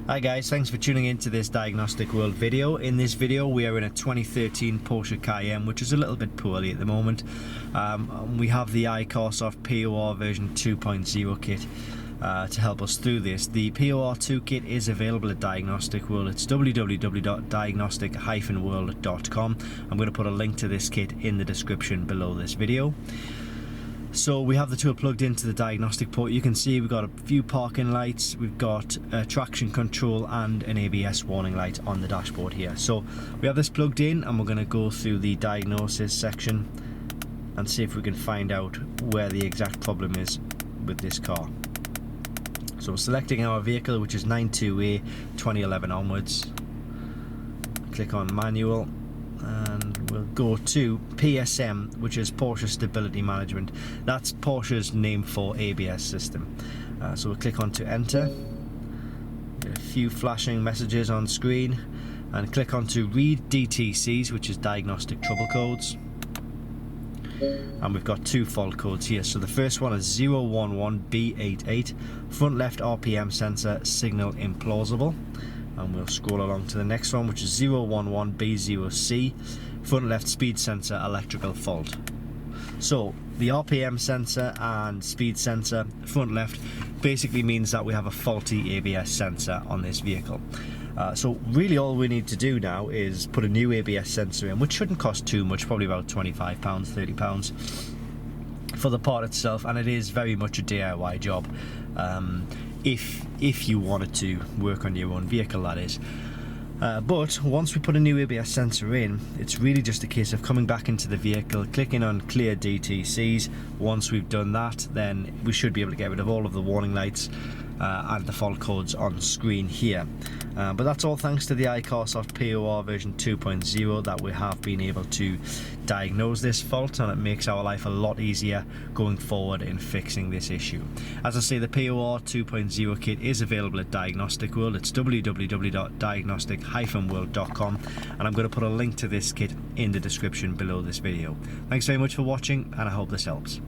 Hi guys, thanks for tuning in to this Diagnostic World video. In this video we are in a 2013 Porsche Cayenne, which is a little bit poorly at the moment. We have the iCarsoft POR version 2.0 kit to help us through this. The POR 2 kit is available at Diagnostic World. It's www.diagnostic-world.com. I'm going to put a link to this kit in the description below this video. So we have the tool plugged into the diagnostic port. You can see we've got a few parking lights, we've got traction control and an ABS warning light on the dashboard here. So we have this plugged in and we're going to go through the diagnosis section and see if we can find out where the exact problem is with this car. So we're selecting our vehicle, which is 92A 2011 onwards. Click on manual and we'll go to PSM, which is Porsche Stability Management. That's Porsche's name for ABS system. So we'll click on to enter. Get a few flashing messages on screen and click on to read DTCs, which is diagnostic trouble codes. And we've got two fault codes here. So the first one is 011B88, front left RPM sensor signal implausible. And we'll scroll along to the next one, which is 011B0C, front left speed sensor electrical fault. So the RPM sensor and speed sensor front left basically means that we have a faulty ABS sensor on this vehicle. So really all we need to do now is put a new ABS sensor in, which shouldn't cost too much, probably about £25, £30 for the part itself, and it is very much a DIY job. If you wanted to work on your own vehicle, that is. But once we put a new ABS sensor in, it's really just a case of coming back into the vehicle, clicking on clear DTCs. Once we've done that, then we should be able to get rid of all of the warning lights and the fault codes on screen here. But that's all thanks to the iCarsoft POR version 2.0 that we have been able to diagnose this fault, and it makes our life a lot easier going forward in fixing this issue. As I say, the POR 2.0 kit is available at Diagnostic World. It's www.diagnostic-world.com, and I'm going to put a link to this kit in the description below this video. Thanks very much for watching, and I hope this helps.